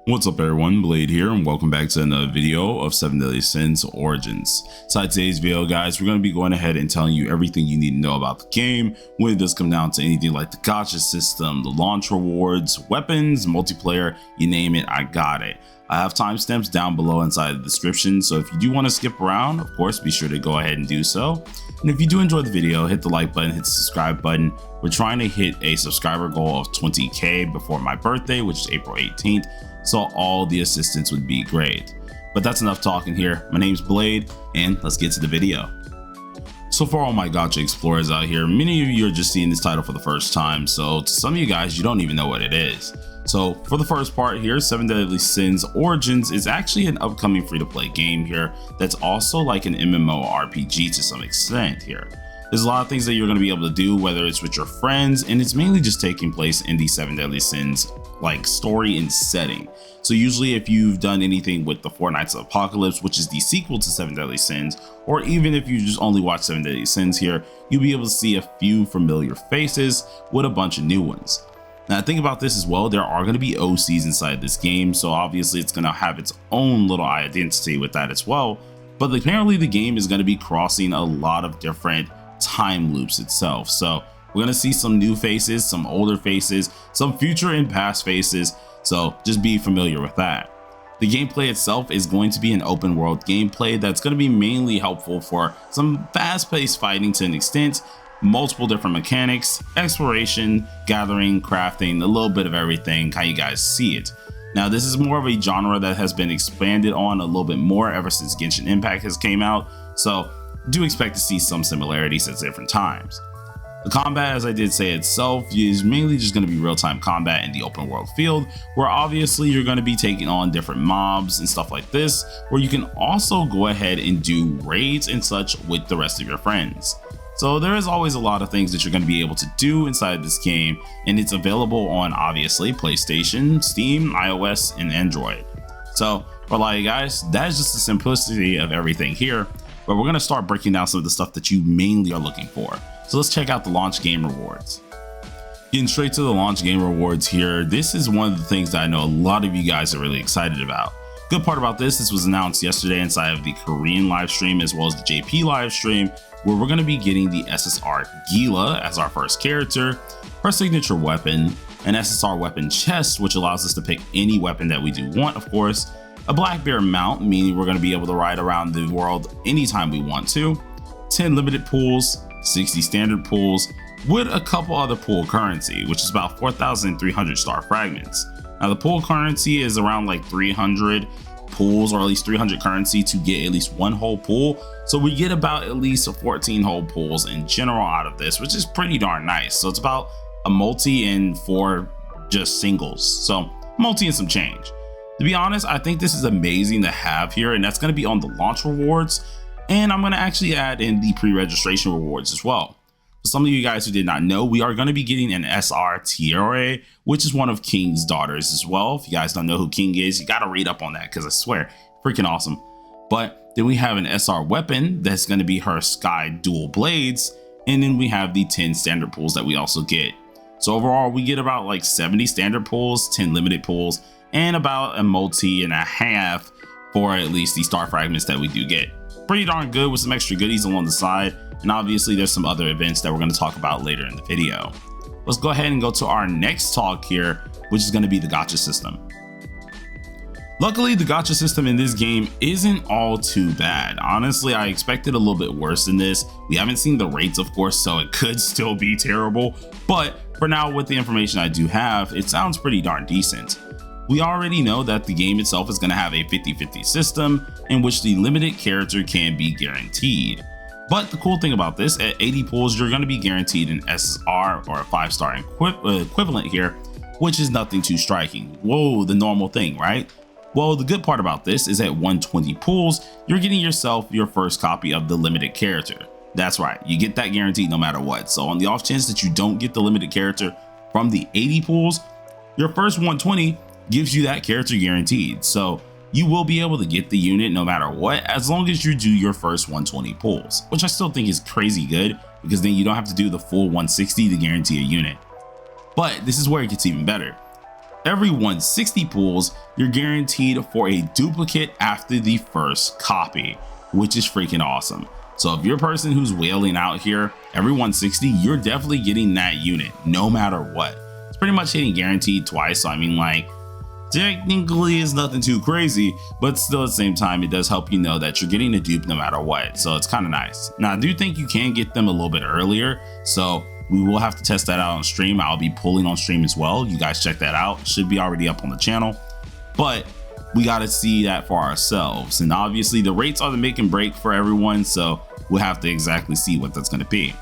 What's up everyone, Blade here, and welcome back to another video of 7 Deadly Sins Origins. So today's video, guys, we're going to be going ahead and telling you everything you need to know about the game when it does come down to anything like the gacha system, the launch rewards, weapons, multiplayer, you name it, I got it. I have timestamps down below inside the description, so if you do want to skip around, of course, be sure to go ahead and do so. And if you do enjoy the video, hit the like button, hit the subscribe button. We're trying to hit a subscriber goal of 20k before my birthday, which is April 18th. So all the assistance would be great. But that's enough talking here. My name's Blade, and let's get to the video. So for all my gacha explorers out here, many of you are just seeing this title for the first time, so to some of you guys, you don't even know what it is. So for the first part here, 7 Deadly Sins Origins is actually an upcoming free-to-play game here that's also like an MMORPG to some extent here. There's a lot of things that you're going to be able to do, whether it's with your friends, and it's mainly just taking place in the 7 Deadly Sins like story and setting. So usually if you've done anything with the 4 Nights of Apocalypse, which is the sequel to 7 Deadly Sins, or even if you just only watch 7 Deadly Sins here, you'll be able to see a few familiar faces with a bunch of new ones. Now think about this as well, there are going to be OCs inside this game, so obviously it's going to have its own little identity with that as well, but apparently the game is going to be crossing a lot of different time loops itself. So we're going to see some new faces, some older faces, some future and past faces, so just be familiar with that. The gameplay itself is going to be an open world gameplay that's going to be mainly helpful for some fast-paced fighting to an extent, multiple different mechanics, exploration, gathering, crafting, a little bit of everything, how you guys see it. Now this is more of a genre that has been expanded on a little bit more ever since Genshin Impact has came out, so do expect to see some similarities at different times. The combat, as I did say itself, is mainly just going to be real-time combat in the open world field, where obviously you're going to be taking on different mobs and stuff like this, where you can also go ahead and do raids and such with the rest of your friends. So there is always a lot of things that you're going to be able to do inside this game, and it's available on obviously PlayStation, Steam, iOS, and Android. So for a lot of you guys, that is just the simplicity of everything here, but we're going to start breaking down some of the stuff that you mainly are looking for. So let's check out the launch game rewards. Getting straight to the launch game rewards here, this is one of the things that I know a lot of you guys are really excited about. Good part about this was announced yesterday inside of the Korean live stream as well as the JP live stream, where we're going to be getting the SSR Gila as our first character, her signature weapon, an SSR weapon chest, which allows us to pick any weapon that we do want, of course, a black bear mount, meaning we're going to be able to ride around the world anytime we want to, 10 limited pools, 60 standard pools, with a couple other pool currency, which is about 4,300 star fragments. Now the pool currency is around like 300 pools, or at least 300 currency to get at least one whole pool. So we get about at least 14 whole pools in general out of this, which is pretty darn nice. So it's about a multi and 4 just singles. So multi and some change. To be honest, I think this is amazing to have here, and that's going to be on the launch rewards. And I'm going to actually add in the pre-registration rewards as well. For some of you guys who did not know, we are going to be getting an SR Tiare, which is one of King's daughters as well. If you guys don't know who King is, you got to read up on that because I swear, freaking awesome. But then we have an SR weapon that's going to be her Sky Dual Blades. And then we have the 10 standard pools that we also get. So overall, we get about like 70 standard pools, 10 limited pools, and about a multi and a half for at least the star fragments that we do get. Pretty darn good with some extra goodies along the side, and obviously there's some other events that we're going to talk about later in the video. Let's go ahead and go to our next talk here, which is going to be the gacha system. Luckily, the gacha system in this game isn't all too bad. Honestly, I expected a little bit worse than this. We haven't seen the rates, of course, so it could still be terrible, but for now, with the information I do have, it sounds pretty darn decent. We already know that the game itself is going to have a 50-50 system in which the limited character can be guaranteed. But the cool thing about this, at 80 pools, you're going to be guaranteed an SSR or a 5-star equivalent here, which is nothing too striking. Whoa, the normal thing, right? Well, the good part about this is at 120 pools, you're getting yourself your first copy of the limited character. That's right, you get that guaranteed no matter what. So on the off chance that you don't get the limited character from the 80 pools, your first 120 gives you that character guaranteed. So you will be able to get the unit no matter what, as long as you do your first 120 pulls, which I still think is crazy good, because then you don't have to do the full 160 to guarantee a unit. But this is where it gets even better. every 160 pulls, you're guaranteed for a duplicate after the first copy, which is freaking awesome. So if you're a person who's whaling out here, every 160, you're definitely getting that unit no matter what. It's pretty much hitting guaranteed twice. So I mean, like, technically it's nothing too crazy, but still at the same time, it does help you know that you're getting a dupe no matter what. So it's kind of nice. Now I do think you can get them a little bit earlier, so we will have to test that out on stream. I'll be pulling on stream as well. You guys check that out. Should be already up on the channel, but we got to see that for ourselves. And obviously the rates are the make and break for everyone, so we'll have to exactly see what that's going to be.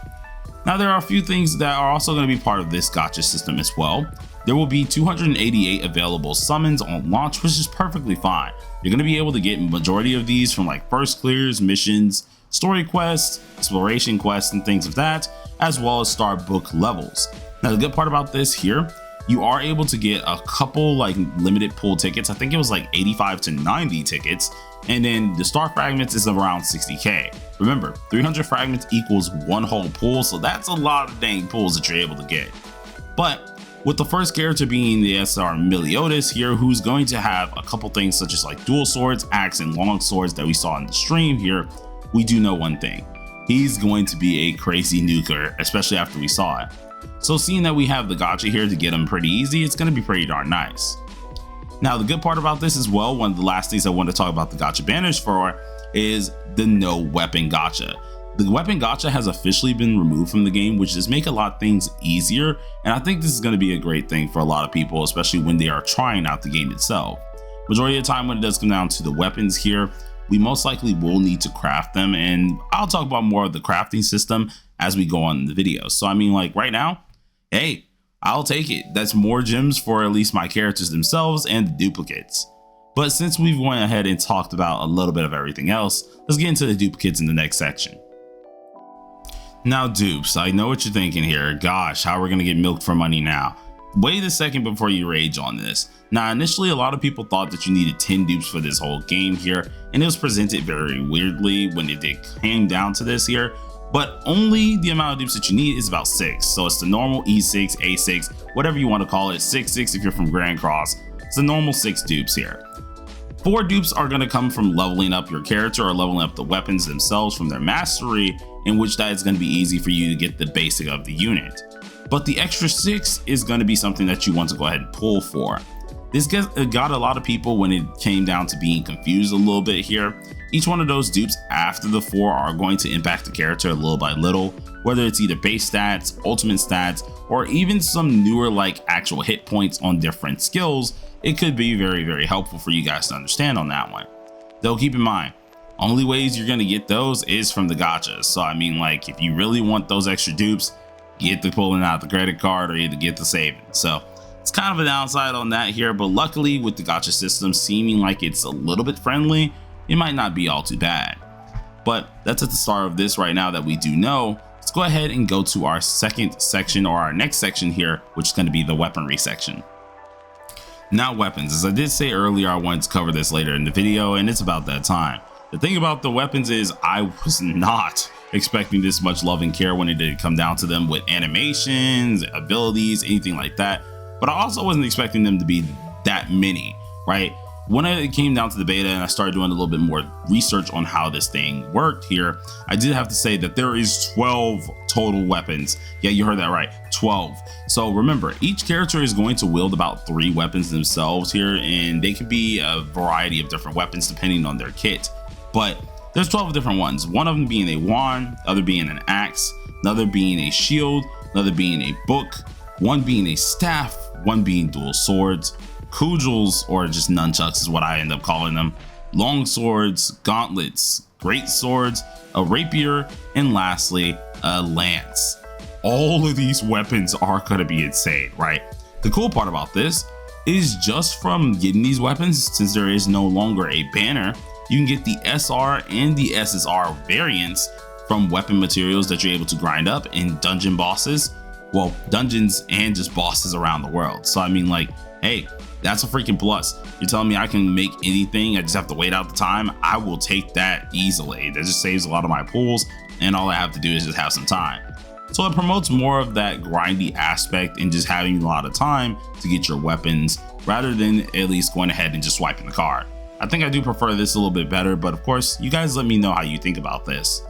Now there are a few things that are also going to be part of this gacha system as well. There will be 288 available summons on launch, which is perfectly fine. You're going to be able to get majority of these from like first clears, missions, story quests, exploration quests, and things of that, as well as star book levels. Now the good part about this here, you are able to get a couple like limited pull tickets. I think it was like 85 to 90 tickets. And then the star fragments is around 60k. Remember, 300 fragments equals one whole pull. So that's a lot of dang pulls that you're able to get. But with the first character being the SR Meliodas here, who's going to have a couple things such as like dual swords, axe, and long swords that we saw in the stream here, we do know one thing. He's going to be a crazy nuker, especially after we saw it. So seeing that we have the gacha here to get him pretty easy, it's going to be pretty darn nice. Now the good part about this as well, one of the last things I want to talk about the gacha banners for is the no weapon gacha. The weapon gacha has officially been removed from the game, which does make a lot of things easier. And I think this is going to be a great thing for a lot of people, especially when they are trying out the game itself. Majority of the time when it does come down to the weapons here, we most likely will need to craft them. And I'll talk about more of the crafting system as we go on in the video. So I mean, like right now, hey, I'll take it. That's more gems for at least my characters themselves and the duplicates. But since we've went ahead and talked about a little bit of everything else, let's get into the duplicates in the next section. Now dupes, I know what you're thinking here. Gosh, how are we gonna get milked for money now? Wait a second before you rage on this. Now initially a lot of people thought that you needed 10 dupes for this whole game here, and it was presented very weirdly when it came down to this here. But only the amount of dupes that you need is about 6. So it's the normal E6, A6, whatever you want to call it, 6 if you're from Grand Cross. It's the normal 6 dupes here. 4 dupes are going to come from leveling up your character or leveling up the weapons themselves from their mastery, in which that is going to be easy for you to get the basic of the unit. But the extra 6 is going to be something that you want to go ahead and pull for. This got a lot of people when it came down to being confused a little bit here. Each one of those dupes after the 4 are going to impact the character little by little, whether it's either base stats, ultimate stats, or even some newer like actual hit points on different skills. It could be very, very helpful for you guys to understand on that one. Though keep in mind, only ways you're going to get those is from the gachas. So I mean, like if you really want those extra dupes, get the pulling out the credit card or either get the saving. So it's kind of a downside on that here, but luckily with the gacha system seeming like it's a little bit friendly, it might not be all too bad. But that's at the start of this right now that we do know. Let's go ahead and go to our second section or our next section here, which is going to be the weaponry section. Now weapons, as I did say earlier, I wanted to cover this later in the video, and it's about that time. The thing about the weapons is I was not expecting this much love and care when it did come down to them with animations, abilities, anything like that. But I also wasn't expecting them to be that many, right? When it came down to the beta and I started doing a little bit more research on how this thing worked here, I did have to say that there is 12 total weapons. Yeah, you heard that right, 12. So remember, each character is going to wield about 3 weapons themselves here, and they could be a variety of different weapons depending on their kit. But there's 12 different ones, one of them being a wand, the other being an axe, another being a shield, another being a book, one being a staff, one being dual swords, cudgels, or just nunchucks is what I end up calling them, long swords, gauntlets, great swords, a rapier, and lastly, a lance. All of these weapons are going to be insane, right? The cool part about this is just from getting these weapons, since there is no longer a banner, you can get the SR and the SSR variants from weapon materials that you're able to grind up in dungeon bosses, well, dungeons and just bosses around the world. So I mean, like, hey, that's a freaking plus. You're telling me I can make anything, I just have to wait out the time? I will take that easily. That just saves a lot of my pulls, and all I have to do is just have some time. So it promotes more of that grindy aspect and just having a lot of time to get your weapons rather than at least going ahead and just swiping the card. I think I do prefer this a little bit better, but of course, you guys let me know how you think about this.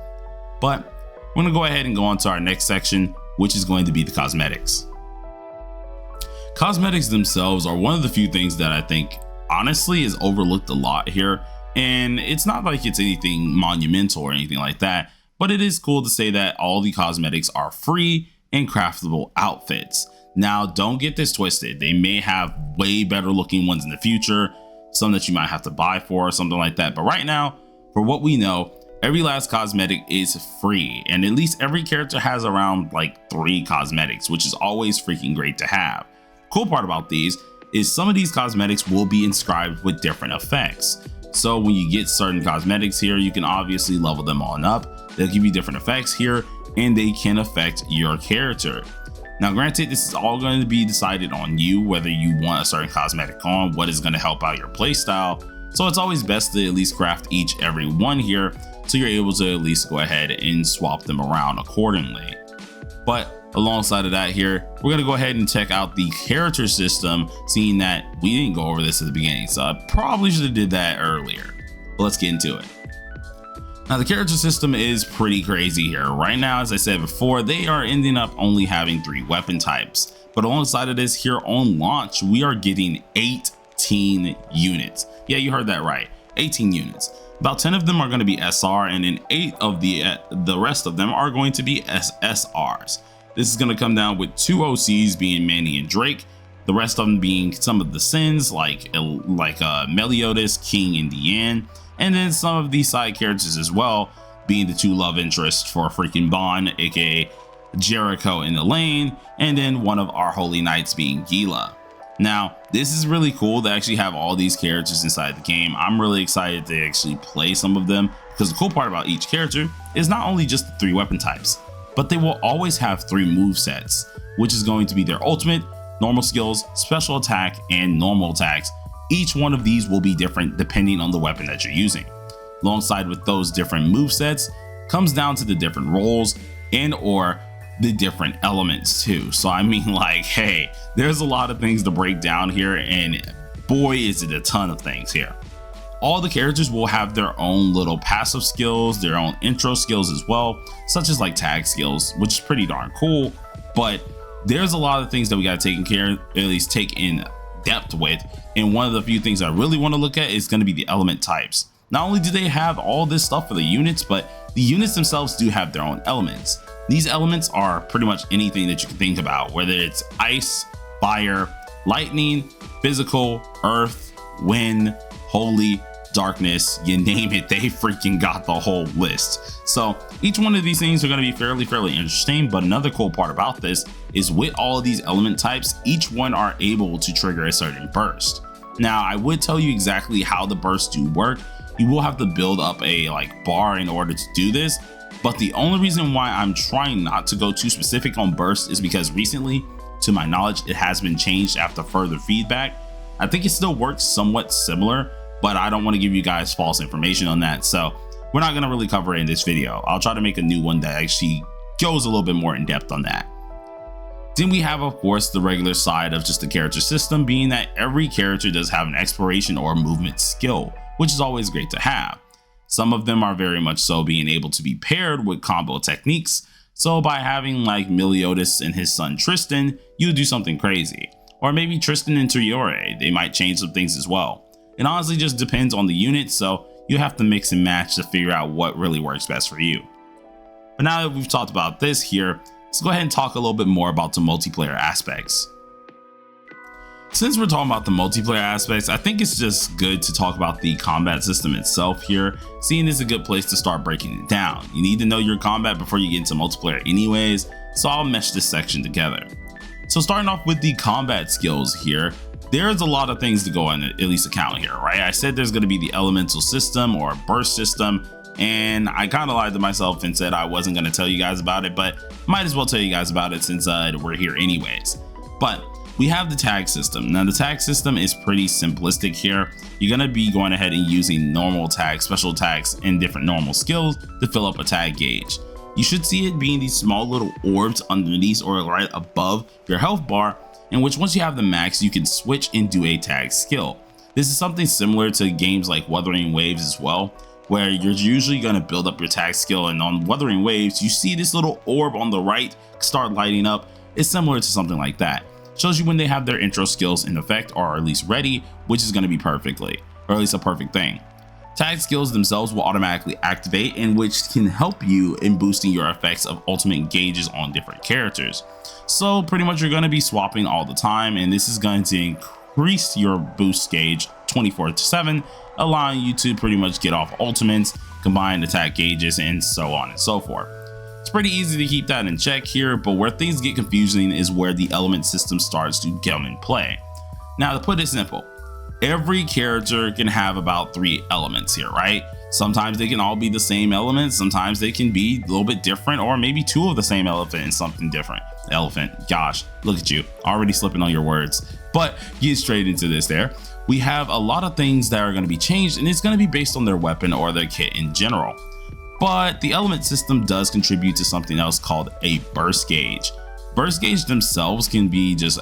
But we're gonna go ahead and go on to our next section, which is going to be the cosmetics. Cosmetics themselves are one of the few things that I think honestly is overlooked a lot here. And it's not like it's anything monumental or anything like that, but it is cool to say that all the cosmetics are free and craftable outfits. Now, don't get this twisted. They may have way better looking ones in the future, some that you might have to buy for or something like that. But right now, for what we know, every last cosmetic is free, and at least every character has around like 3 cosmetics, which is always freaking great to have. Cool part about these is some of these cosmetics will be inscribed with different effects. So when you get certain cosmetics here, you can obviously level them on up. They'll give you different effects here, and they can affect your character. Now, granted, this is all going to be decided on you, whether you want a certain cosmetic on, what is going to help out your playstyle. So it's always best to at least craft every one here, so you're able to at least go ahead and swap them around accordingly. But alongside of that here, we're going to go ahead and check out the character system, seeing that we didn't go over this at the beginning, so I probably should have did that earlier. But let's get into it. Now, the character system is pretty crazy here. Right now, as I said before, they are ending up only having 3 weapon types. But alongside of this, here on launch, we are getting 18 units. Yeah, you heard that right, 18 units. About 10 of them are going to be SR, and then 8 of the rest of them are going to be SSRs. This is going to come down with 2 OCs being Manny and Drake, the rest of them being some of the Sins like Meliodas, King, and Deanne, and then some of these side characters as well, being the 2 love interests for freaking Bond, aka Jericho and Elaine, and then one of our Holy Knights being Gila. Now, this is really cool to actually have all these characters inside the game. I'm really excited to actually play some of them, because the cool part about each character is not only just the 3 weapon types, but they will always have 3 move sets, which is going to be their ultimate, normal skills, special attack, and normal attacks. Each one of these will be different depending on the weapon that you're using. Alongside with those different move sets comes down to the different roles and or the different elements too. So I mean, like, hey, there's a lot of things to break down here, and boy is it a ton of things here. All the characters will have their own little passive skills, their own intro skills as well, such as like tag skills, which is pretty darn cool. But there's a lot of things that we got to take in depth with, and one of the few things I really want to look at is going to be the element types. Not only do they have all this stuff for the units, but the units themselves do have their own elements. These elements are pretty much anything that you can think about, whether it's ice, fire, lightning, physical, earth, wind, holy, darkness, you name it, they freaking got the whole list. So each one of these things are going to be fairly interesting. But another cool part about this is with all of these element types, each one are able to trigger a certain burst. Now, I would tell you exactly how the bursts do work. You will have to build up a bar in order to do this, but the only reason why I'm trying not to go too specific on burst is because recently, to my knowledge, it has been changed after further feedback. I think it still works somewhat similar, but I don't want to give you guys false information on that, so we're not going to really cover it in this video. I'll try to make a new one that actually goes a little bit more in depth on that. Then we have, of course, the regular side of just the character system, being that every character does have an exploration or movement skill, which is always great to have. Some of them are very much so being able to be paired with combo techniques. So by having like Meliodas and his son Tristan, you do something crazy. Or maybe Tristan and Triore, they might change some things as well. It honestly just depends on the unit, so you have to mix and match to figure out what really works best for you. But now that we've talked about this here, let's go ahead and talk a little bit more about the multiplayer aspects. Since we're talking about the multiplayer aspects, I think it's just good to talk about the combat system itself here, seeing it's a good place to start breaking it down. You need to know your combat before you get into multiplayer anyways, so I'll mesh this section together. So starting off with the combat skills here, there's a lot of things to go in at least account here, right? I said there's going to be the elemental system or burst system, and I kind of lied to myself and said I wasn't going to tell you guys about it, but might as well tell you guys about it since we're here anyways. But we have the tag system. Now the tag system is pretty simplistic here. You're going to be going ahead and using normal tags, special attacks, and different normal skills to fill up a tag gauge. You should see it being these small little orbs underneath or right above your health bar, in which once you have the max, you can switch and do a tag skill. This is something similar to games like Wuthering Waves as well, where you're usually going to build up your tag skill, and on Wuthering Waves you see this little orb on the right start lighting up. It's similar to something like that. Shows you when they have their intro skills in effect or at least ready, which is going to be perfectly, or at least a perfect thing. Tag skills themselves will automatically activate, and which can help you in boosting your effects of ultimate gauges on different characters. So pretty much you're going to be swapping all the time, and this is going to increase your boost gauge 24/7, allowing you to pretty much get off ultimates, combine attack gauges, and so on and so forth. It's pretty easy to keep that in check here, but where things get confusing is where the element system starts to come in play. Now, to put it simple, every character can have about 3 elements here, right? Sometimes they can all be the same element, sometimes they can be a little bit different, or maybe 2 of the same elephant and something different. Elephant, gosh, look at you, already slipping on your words. But get straight into this there. We have a lot of things that are going to be changed, and it's going to be based on their weapon or their kit in general. But the element system does contribute to something else called a burst gauge. Burst gauge themselves can be just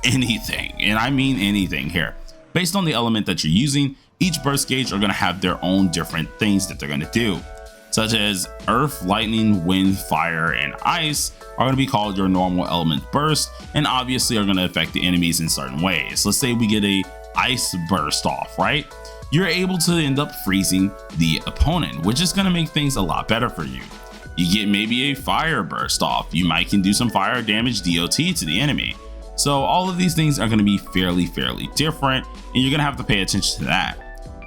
anything, and I mean anything here. Based on the element that you're using, each burst gauge are going to have their own different things that they're going to do, such as earth, lightning, wind, fire, and ice are going to be called your normal element burst, and obviously are going to affect the enemies in certain ways. Let's say we get a ice burst off, right? You're able to end up freezing the opponent, which is going to make things a lot better for you. You get maybe a fire burst off, you might can do some fire damage DOT to the enemy. So all of these things are going to be fairly different, and you're going to have to pay attention to that.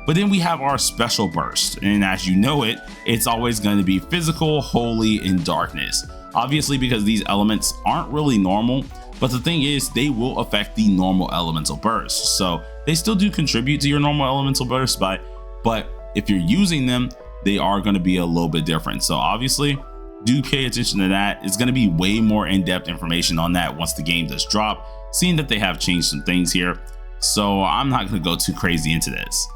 But then we have our special burst, and as you know it, it's always going to be physical, holy, and darkness. Obviously, because these elements aren't really normal, but the thing is, they will affect the normal elemental burst. So they still do contribute to your normal elemental burst, but if you're using them, they are going to be a little bit different. So obviously, do pay attention to that. It's going to be way more in-depth information on that once the game does drop, seeing that they have changed some things here. So I'm not going to go too crazy into this.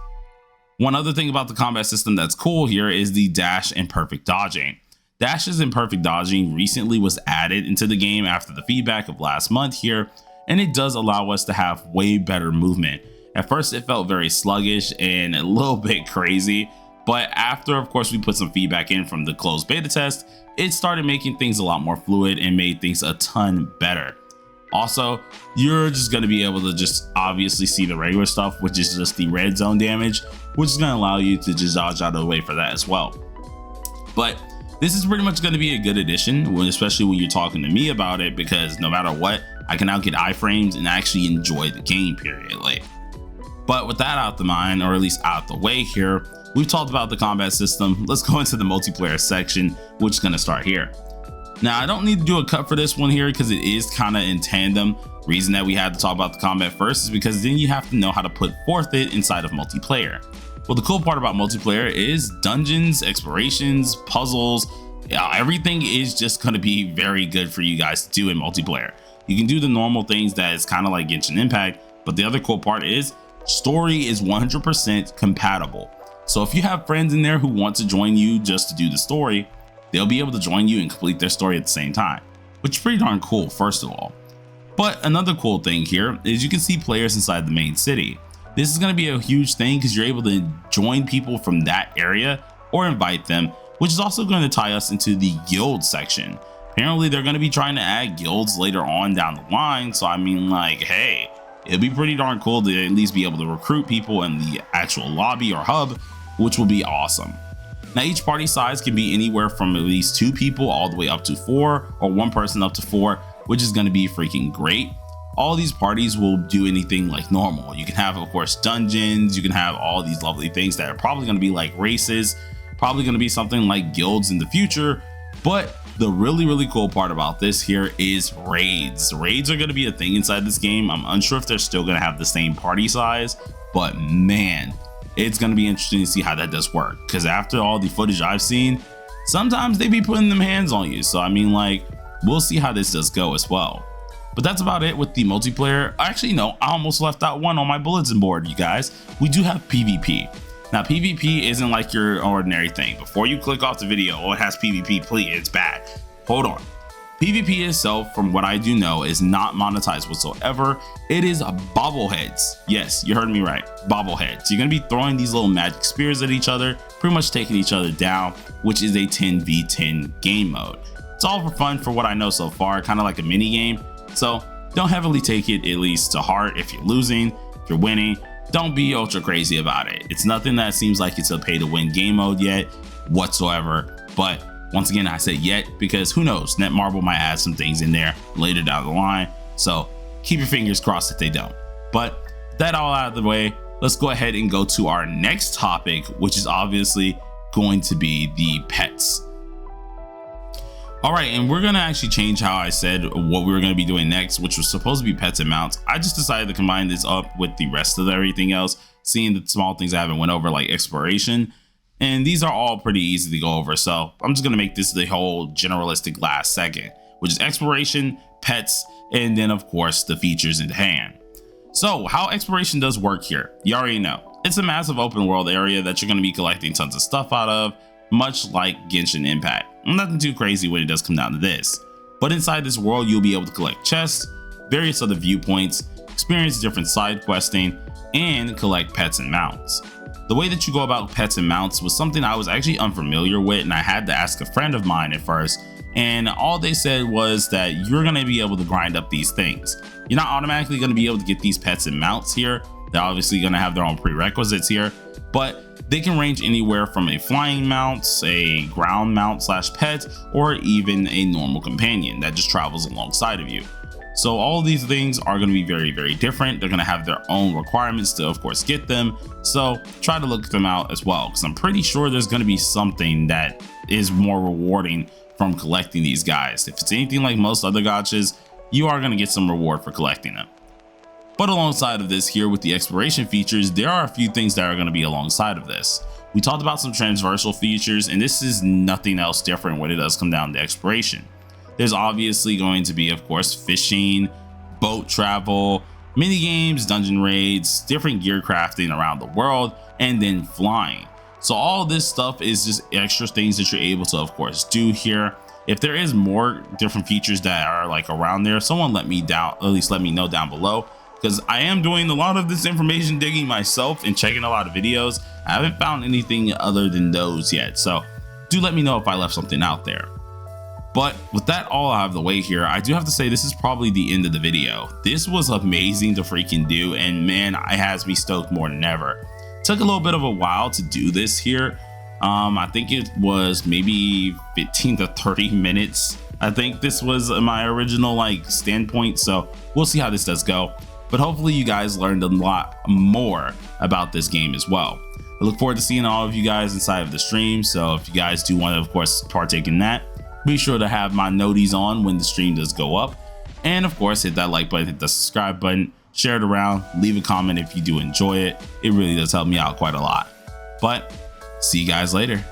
One other thing about the combat system that's cool here is the dash and perfect dodging. Dashes and perfect dodging recently was added into the game after the feedback of last month here, and it does allow us to have way better movement. At first it felt very sluggish and a little bit crazy, but after of course we put some feedback in from the closed beta test, it started making things a lot more fluid and made things a ton better. Also, you're just going to be able to just obviously see the regular stuff, which is just the red zone damage, which is going to allow you to just dodge out of the way for that as well. But this is pretty much going to be a good addition, especially when you're talking to me about it, because no matter what, I can now get iframes and actually enjoy the game period. But with that out the mind, or at least out the way here, we've talked about the combat system. Let's go into the multiplayer section, which is going to start here. Now, I don't need to do a cut for this one here because it is kind of in tandem. Reason that we had to talk about the combat first is because then you have to know how to put forth it inside of multiplayer. Well, the cool part about multiplayer is dungeons, explorations, puzzles, everything is just going to be very good for you guys to do in multiplayer. You can do the normal things that is kind of like Genshin Impact, but the other cool part is story is 100% compatible. So if you have friends in there who want to join you just to do the story, they'll be able to join you and complete their story at the same time, which is pretty darn cool, first of all. But another cool thing here is you can see players inside the main city. This is going to be a huge thing because you're able to join people from that area or invite them, which is also going to tie us into the guild section. Apparently they're going to be trying to add guilds later on down the line, so I mean, like, hey, it'd be pretty darn cool to at least be able to recruit people in the actual lobby or hub, which will be awesome. Now, each party size can be anywhere from at least 2 people all the way up to 4, or 1 person up to 4, which is going to be freaking great. All these parties will do anything like normal. You can have, of course, dungeons, you can have all these lovely things that are probably going to be like races, probably going to be something like guilds in the future. But the really cool part about this here is raids. Raids are going to be a thing inside this game. I'm unsure if they're still going to have the same party size, but man, it's going to be interesting to see how that does work, because after all the footage I've seen, sometimes they be putting them hands on you. So I mean, like, we'll see how this does go as well. But that's about it with the multiplayer. Actually, no, I almost left out one on my bulletin board, you guys. We do have PvP. Now, PvP isn't like your ordinary thing. Before you click off the video, oh, it has PvP, please, it's bad. Hold on. PvP itself, from what I do know, is not monetized whatsoever. It is bobbleheads. Yes, you heard me right, bobbleheads. You're gonna be throwing these little magic spears at each other, pretty much taking each other down, which is a 10v10 game mode. It's all for fun for what I know so far, kind of like a mini game. So don't heavily take it, at least to heart. If you're losing, if you're winning, don't be ultra crazy about it. It's nothing that seems like it's a pay to win game mode yet whatsoever. But once again, I said yet because who knows, Netmarble might add some things in there later down the line. So keep your fingers crossed that they don't. But that all out of the way, let's go ahead and go to our next topic, which is obviously going to be the pets. All right, and we're gonna actually change how I said what we were gonna be doing next, which was supposed to be pets and mounts. I just decided to combine this up with the rest of everything else, seeing the small things I haven't went over, like exploration. And these are all pretty easy to go over. So I'm just gonna make this the whole generalistic last second, which is exploration, pets, and then of course the features in hand. So how exploration does work here, you already know. It's a massive open world area that you're gonna be collecting tons of stuff out of, much like Genshin Impact. Nothing too crazy when it does come down to this. But inside this world, you'll be able to collect chests, various other viewpoints, experience different side questing, and collect pets and mounts. The way that you go about pets and mounts was something I was actually unfamiliar with, and I had to ask a friend of mine at first, and all they said was that you're gonna be able to grind up these things. You're not automatically gonna be able to get these pets and mounts here. They're obviously gonna have their own prerequisites here, but they can range anywhere from a flying mount, a ground mount slash pet, or even a normal companion that just travels alongside of you. So all of these things are going to be very, very different. They're going to have their own requirements to, of course, get them. So try to look them out as well, because I'm pretty sure there's going to be something that is more rewarding from collecting these guys. If it's anything like most other gachas, you are going to get some reward for collecting them. But alongside of this here with the exploration features, there are a few things that are going to be alongside of this. We talked about some transversal features, and this is nothing else different when it does come down to exploration. There's obviously going to be, of course, fishing, boat travel, mini games, dungeon raids, different gear crafting around the world, and then flying. So all this stuff is just extra things that you're able to, of course, do here. If there is more different features that are like around there, someone let me know down below, because I am doing a lot of this information digging myself and checking a lot of videos. I haven't found anything other than those yet, so do let me know if I left something out there. But with that all out of the way here, I do have to say this is probably the end of the video. This was amazing to freaking do, and man, it has me stoked more than ever. Took a little bit of a while to do this here. I think it was maybe 15 to 30 minutes. I think this was my original standpoint, so we'll see how this does go. But hopefully you guys learned a lot more about this game as well. I look forward to seeing all of you guys inside of the stream, so if you guys do want to, of course, partake in that, be sure to have my noties on when the stream does go up. And of course, hit that like button, hit the subscribe button, share it around, leave a comment if you do enjoy it. It really does help me out quite a lot. But see you guys later.